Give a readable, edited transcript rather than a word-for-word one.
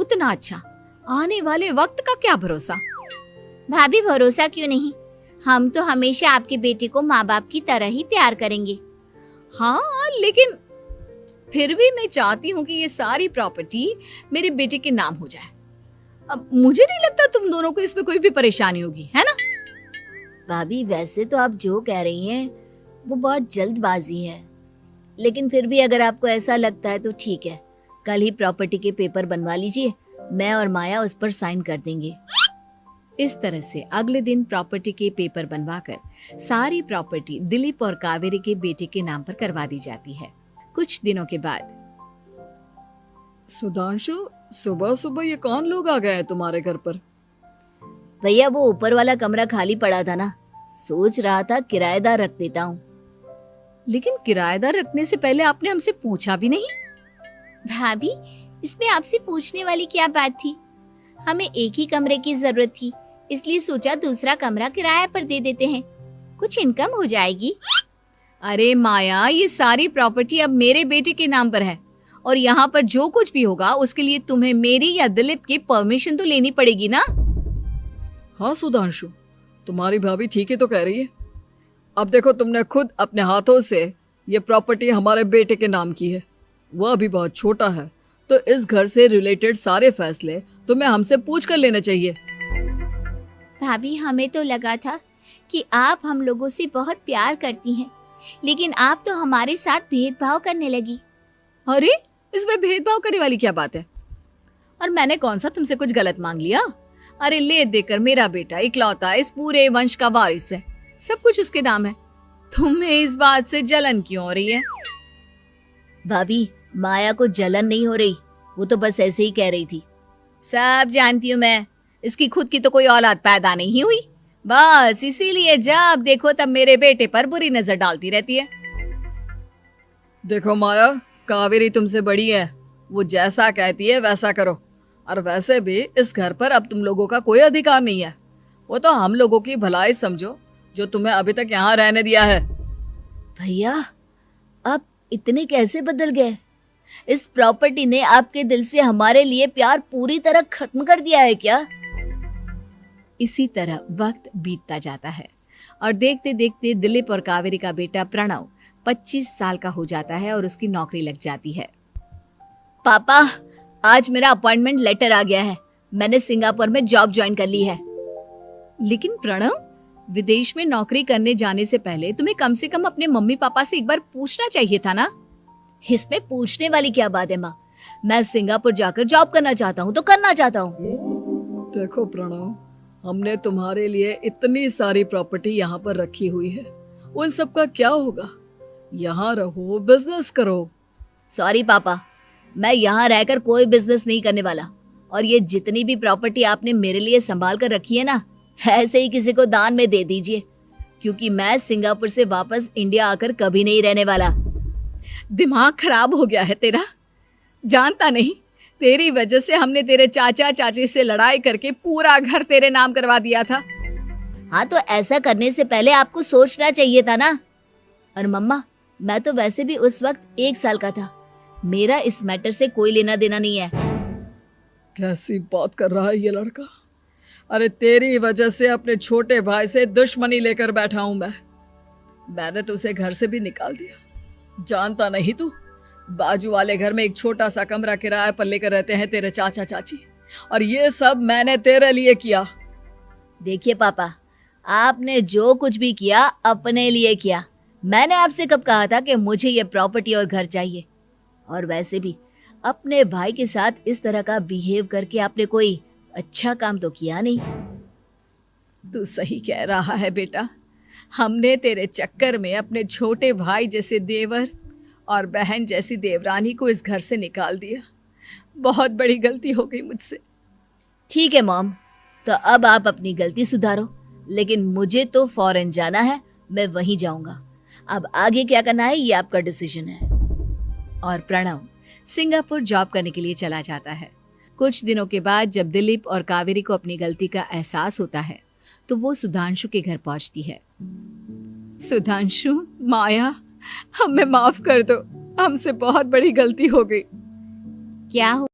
उतना अच्छा, आने वाले वक्त का क्या भरोसा। भाभी भरोसा क्यों नहीं, हम तो हमेशा आपके बेटे को माँ बाप की तरह ही प्यार करेंगे। हाँ, लेकिन फिर भी मैं चाहती हूँ कि ये सारी प्रॉपर्टी मेरे बेटे के नाम हो जाए। अब मुझे नहीं लगता तुम दोनों को इसमें कोई भी परेशानी होगी, है ना? भाभी वैसे तो आप जो कह रही हैं वो बहुत जल्दबाजी है, लेकिन फिर भी अगर आपको ऐसा लगता है तो ठीक है, कल ही प्रॉपर्टी के पेपर बनवा लीजिए, मैं और माया उस पर साइन कर देंगे। इस तरह से अगले दिन प्रॉपर्टी के पेपर बनवाकर सारी प्रॉपर्टी दिलीप और कावेरी के बेटे के नाम पर करवा दी जाती है। कुछ दिनों के बाद, सुधांशु, सुबह सुबह ये कौन लोग आ गए हैं तुम्हारे घर पर? भैया वो ऊपर वाला कमरा खाली पड़ा था ना, सोच रहा था किराएदार रख देता हूँ। लेकिन किराएदार रखने से पहले आपने हमसे पूछा भी नहीं। भाभी इसमें आपसे पूछने वाली क्या बात थी, हमें एक ही कमरे की जरूरत थी, इसलिए सोचा दूसरा कमरा किराए पर दे देते हैं, कुछ इनकम हो जाएगी। अरे माया, ये सारी प्रॉपर्टी अब मेरे बेटे के नाम पर है और यहाँ पर जो कुछ भी होगा उसके लिए तुम्हें मेरी या दिलीप की परमिशन तो लेनी पड़ेगी ना। हाँ सुधांशु, तुम्हारी भाभी ठीक ही तो कह रही है। अब देखो, तुमने खुद अपने हाथों से ये प्रॉपर्टी हमारे बेटे के नाम की है, वह अभी बहुत छोटा है, तो इस घर से रिलेटेड सारे फैसले तुम्हें हमसे पूछ कर लेने चाहिए। भाभी हमें तो लगा था कि आप हम लोगों से बहुत प्यार करती हैं, लेकिन आप तो हमारे साथ भेदभाव करने लगी। अरे इसमें भेदभाव करने वाली क्या बात है? और मैंने कौन सा तुमसे कुछ गलत मांग लिया? अरे ले देकर मेरा बेटा इकलौता इस पूरे वंश का वारिस है, सब कुछ उसके नाम है, तुम्हें इस बात से जलन क्यों हो रही है? भाभी माया को जलन नहीं हो रही, वो तो बस ऐसे ही कह रही थी। सब जानती हूँ मैं, इसकी खुद की तो कोई औलाद पैदा नहीं हुई, बस इसीलिए जब देखो तब मेरे बेटे पर बुरी नजर डालती रहती है। देखो माया, कावेरी तुमसे बड़ी है, वो जैसा कहती है वैसा करो, और वैसे भी इस घर पर अब तुम लोगों का कोई अधिकार नहीं है, वो तो हम लोगों की भलाई समझो जो तुम्हें अभी तक यहाँ रहने दिया है। भैया आप इतने कैसे बदल गए? इस प्रॉपर्टी ने आपके दिल से हमारे लिए प्यार पूरी तरह खत्म कर दिया है क्या? इसी तरह वक्त बीतता जाता है और देखते देखते दिलीप और कावेरी का बेटा प्रणव 25 साल का हो जाता है और उसकी नौकरी लग जाती है। पापा आज मेरा अपॉइंटमेंट लेटर आ गया है, मैंने सिंगापुर में जॉब ज्वाइन कर ली है। लेकिन प्रणव, विदेश में नौकरी करने जाने से पहले तुम्हें कम से कम अपने मम्मी पापा से एक बार पूछना चाहिए था ना। इसमें पूछने वाली क्या बात है माँ, मैं सिंगापुर जाकर जॉब करना चाहता हूँ तो करना चाहता हूँ। देखो प्रणव, हमने तुम्हारे लिए इतनी सारी प्रॉपर्टी यहाँ पर रखी हुई है, उन सब का क्या होगा? यहाँ रहो, बिजनेस करो। सॉरी पापा, मैं यहाँ रहकर कोई बिजनेस नहीं करने वाला, और ये जितनी भी प्रॉपर्टी आपने मेरे लिए संभाल कर रखी है ना, ऐसे ही किसी को दान में दे दीजिए, क्योंकि मैं सिंगापुर से वापस इंडिया आकर कभी नहीं रहने वाला। दिमाग खराब हो गया है तेरा, जानता नहीं तेरी वजह से हमने तेरे चाचा चाची से लड़ाई करके पूरा घर तेरे नाम करवा दिया था। हाँ तो ऐसा करने से पहले आपको सोचना चाहिए था ना। और मम्मा, मैं तो वैसे भी उस वक्त 1 साल का था, मेरा इस मैटर से कोई लेना देना नहीं है। कैसी बात कर रहा है ये लड़का? अरे तेरी वजह से अपने छोटे भाई से दुश्मनी लेकर बैठा हूं मैंने तो उसे घर से भी निकाल दिया। जानता नहीं तू, बाजू वाले घर में एक छोटा सा कमरा किराए पर लेकर रहते हैं तेरे चाचा चाची, और ये सब मैंने तेरे लिए किया। देखिए पापा, आपने जो कुछ भी किया अपने लिए किया, मैंने आपसे कब कहा था कि मुझे ये प्रॉपर्टी और घर चाहिए? और वैसे भी अपने भाई के साथ इस तरह का बिहेव करके आपने कोई अच्छा काम तो किया नहीं। तू सही कह रहा है बेटा, हमने तेरे चक्कर में अपने छोटे भाई जैसे देवर और बहन जैसी देवरानी को इस घर से निकाल दिया। बहुत बड़ी गलती हो गई मुझसे। ठीक है मॉम, तो अब आप अपनी गलती सुधारो, लेकिन मुझे तो फॉरेन जाना है, मैं वहीं जाऊंगा। अब आगे क्या करना है ये आपका डिसीजन है। और प्रणव सिंगापुर जॉब करने के लिए चला जाता है। कुछ दिनों के बाद जब दिलीप और कावेरी को अपनी गलती का एहसास होता है तो वो सुधांशु के घर पहुंचती है। सुधांशु, माया, हमें माफ कर दो, हमसे बहुत बड़ी गलती हो गई। क्या हो